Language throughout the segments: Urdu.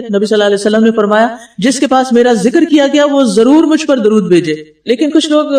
نبی صلی اللہ علیہ وسلم نے فرمایا جس کے پاس میرا ذکر کیا گیا وہ ضرور مجھ پر درود بھیجے. لیکن کچھ لوگ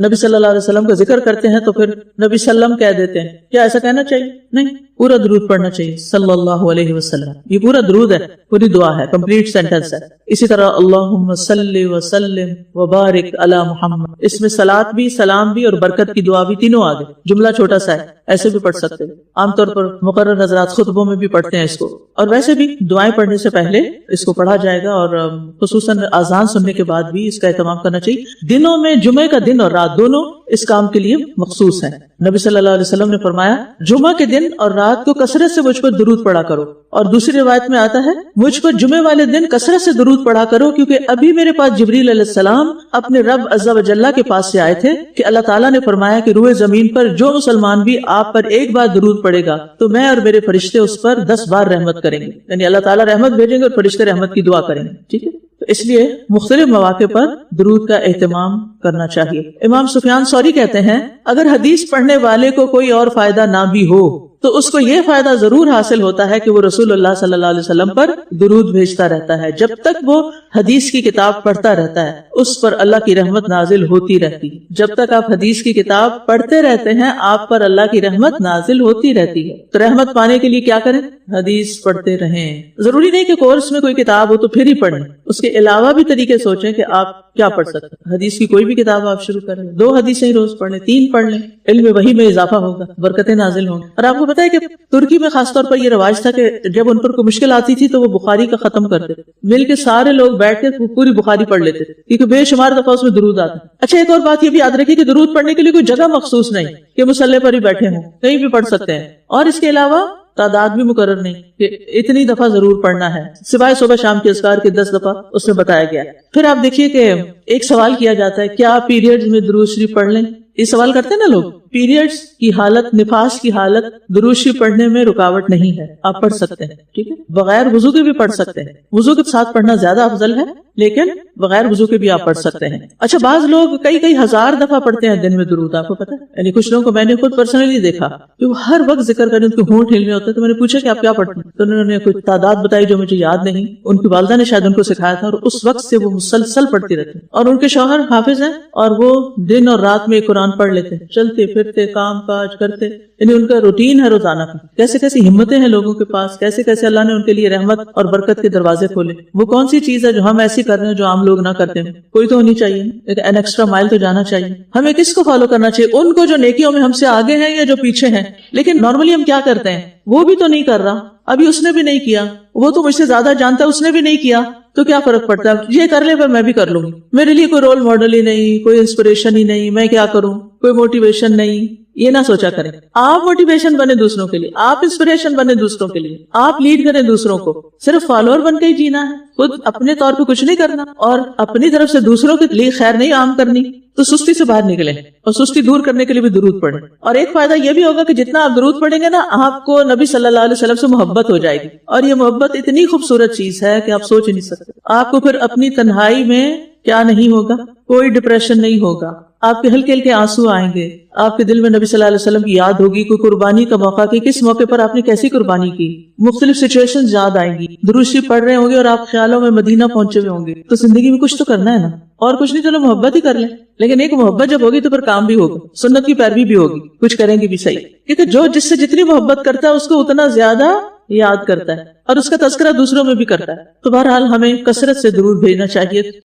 نبی صلی اللہ علیہ وسلم کا ذکر کرتے ہیں تو پھر نبی سلم کہہ دیتے ہیں. کیا ایسا کہنا چاہیے؟ نہیں، پورا درود پڑھنا چاہیے صلی اللہ علیہ وسلم. یہ پورا درود ہے، پوری دعا ہے، کمپلیٹ سینٹنس ہے. اسی طرح اللہم صلی وسلم وبارک علی محمد، اس میں صلاۃ بھی، سلام بھی اور برکت کی دعا بھی تینوں آگے. جملہ چھوٹا سا ہے، ایسے بھی پڑھ سکتے ہیں. عام طور پر مقرر حضرات خطبوں میں بھی پڑھتے ہیں اس کو، اور ویسے بھی دعائیں پڑھنے سے پہلے اس کو پڑھا جائے گا، اور خصوصاً اذان سننے کے بعد بھی اس کا اہتمام کرنا چاہیے. دنوں میں جمعے کا دن اور رات دونوں اس کام کے لیے مخصوص ہیں. نبی صلی اللہ علیہ وسلم نے فرمایا جمعہ کے دن اور رات کو کثرت سے مجھ پر درود پڑھا کرو. اور دوسری روایت میں آتا ہے مجھ پر جمعے والے دن کثرت سے درود پڑھا کرو، کیونکہ ابھی میرے پاس جبریل علیہ السلام اپنے رب عز و جل کے پاس سے آئے تھے کہ اللہ تعالیٰ نے فرمایا کہ روئے زمین پر جو مسلمان بھی آپ پر ایک بار درود پڑے گا تو میں اور میرے فرشتے اس پر 10 بار رحمت کریں گے. یعنی اللہ تعالیٰ رحمت بھیجیں گے اور فرشتے رحمت کی دعا کریں گے. ٹھیک ہے، تو اس لیے مختلف مواقع پر درود کا اہتمام کرنا چاہیے. امام سفیان ثوری کہتے ہیں اگر حدیث پڑھنے والے کو کوئی اور فائدہ نہ بھی ہو تو اس کو یہ فائدہ ضرور حاصل ہوتا ہے کہ وہ رسول اللہ صلی اللہ علیہ وسلم پر درود بھیجتا رہتا ہے. جب تک وہ حدیث کی کتاب پڑھتا رہتا ہے اس پر اللہ کی رحمت نازل ہوتی رہتی ہے. جب تک آپ حدیث کی کتاب پڑھتے رہتے ہیں آپ پر اللہ کی رحمت نازل ہوتی رہتی ہے. تو رحمت پانے کے لیے کیا کریں؟ حدیث پڑھتے رہیں. ضروری نہیں کہ کورس میں کوئی کتاب ہو تو پھر ہی پڑھیں، اس کے علاوہ بھی طریقے سوچیں کہ آپ کیا پڑھ سکتے ہیں. حدیث کی کوئی بھی کتاب آپ شروع کریں، 2 حدیثیں ہی روز پڑھ لیں، 3 پڑھ لیں، علم وحی میں اضافہ ہوگا، برکتیں نازل ہوں گی. اور آپ کو پتا ہے کہ ترکی میں خاص طور پر یہ رواج تھا کہ جب ان پر کوئی مشکل آتی تھی تو وہ بخاری کا ختم کرتے تھے، مل کے سارے لوگ بیٹھ کے پوری بخاری پڑھ لیتے تھے، کیونکہ بے شمار دفعہ اس میں درود آتا. اچھا، ایک اور بات یہ بھی یاد رکھیے کہ درود پڑھنے کے لیے کوئی جگہ مخصوص نہیں کہ مصلی پر ہی بیٹھے ہوں، کہیں بھی پڑھ سکتے ہیں. اور اس کے علاوہ تعداد بھی مقرر نہیں کہ اتنی دفعہ ضرور پڑھنا ہے، سوائے صبح شام کے اذکار کے 10 دفعہ اس میں بتایا گیا. پھر آپ دیکھیے کہ ایک سوال کیا جاتا ہے کیا پیریڈز میں درود شریف پڑھ لیں؟ یہ سوال کرتے ہیں نا لوگ. پیریڈز کی حالت، نفاس کی حالت درود شریف پڑھنے میں رکاوٹ نہیں ہے، آپ پڑھ سکتے ہیں. ٹھیک ہے، بغیر وضو کے بھی پڑھ سکتے ہیں. وضو کے ساتھ پڑھنا زیادہ افضل ہے، لیکن بغیر وضو کے بھی آپ پڑھ سکتے ہیں. اچھا، بعض لوگ کئی ہزار دفعہ پڑھتے ہیں دن میں درود، آپ کو پتا ہے؟ یعنی کچھ لوگوں کو میں نے خود پرسنلی دیکھا کہ وہ ہر وقت ذکر کریں، ان کے ہونٹ ہلنے ہوتے ہیں. تو میں نے پوچھا کہ آپ کیا پڑھتے ہیں؟ تو انہوں نے کچھ تعداد بتائی جو مجھے یاد نہیں. ان کی والدہ نے شاید ان کو سکھایا تھا، اور اس وقت سے وہ مسلسل پڑھتی رہتی ہیں. اور ان کے شوہر حافظ ہیں اور وہ دن اور رات میں قرآن پڑھ لیتے ہیں، چلتے پھرتے کام کاج کرتے. یعنی ان کا روٹین ہے روزانہ کا. کیسے کیسی ہمتیں ہیں لوگوں کے پاس، کیسے کیسے اللہ نے ان کے لیے رحمت اور برکت کے دروازے کھولے. وہ کون سی چیز ہے جو ہم ایسی کر رہے ہیں جو عام لوگ نہ کرتے ہیں؟ کوئی تو ہونی چاہیے، ایک ایکسٹرا مائل تو جانا چاہیے. ہمیں کس کو فالو کرنا چاہیے؟ ان کو جو نیکیوں میں ہم سے آگے ہیں یا جو پیچھے ہیں. لیکن نارملی ہم کیا کرتے ہیں، وہ بھی تو نہیں کر رہا، ابھی اس نے بھی نہیں کیا، وہ تو مجھ سے زیادہ جانتا ہے، اس نے بھی نہیں کیا، تو کیا فرق پڑتا ہے؟ یہ کر لے پھر میں بھی کر لوں گی. میرے لیے کوئی رول ماڈل ہی نہیں، کوئی انسپریشن ہی نہیں، میں کیا کروں؟ کوئی موٹیویشن نہیں. یہ نہ سوچا کریں. آپ موٹیویشن بنے دوسروں کے لیے، آپ انسپریشن بنے دوسروں کے لیے، آپ لیڈ کریں دوسروں کو. صرف فالوور بن کے ہی جینا ہے، خود اپنے طور پہ کچھ نہیں کرنا اور اپنی طرف سے دوسروں کے لیے خیر نہیں عام کرنی. تو سستی سے باہر نکلیں اور سستی دور کرنے کے لیے بھی درود پڑھیں. اور ایک فائدہ یہ بھی ہوگا کہ جتنا آپ درود پڑھیں گے نا، آپ کو نبی صلی اللہ علیہ وسلم سے محبت ہو جائے گی. اور یہ محبت اتنی خوبصورت چیز ہے کہ آپ سوچ ہی نہیں سکتے. آپ کو پھر اپنی تنہائی میں کیا نہیں ہوگا، کوئی ڈپریشن نہیں ہوگا. آپ کے ہلکے ہلکے آنسو آئیں گے، آپ کے دل میں نبی صلی اللہ علیہ وسلم کی یاد ہوگی، کوئی قربانی کا موقع کہ کس موقع پر آپ نے کیسی قربانی کی، مختلف سچویشن یاد آئیں گی. درود شریف پڑھ رہے ہوں گے اور آپ خیالوں میں مدینہ پہنچے ہوئے ہوں گے. تو زندگی میں کچھ تو کرنا ہے نا، اور کچھ نہیں، چلو محبت ہی کر لیں. لیکن ایک محبت جب ہوگی تو پھر کام بھی ہوگا، سنت کی پیروی بھی ہوگی، کچھ کریں گے بھی صحیح. کیونکہ جو جس سے جتنی محبت کرتا ہے اس کو اتنا زیادہ یاد کرتا ہے اور اس کا تذکرہ دوسروں میں بھی کرتا ہے. تو بہرحال ہمیں کثرت سے درود بھیجنا چاہیے.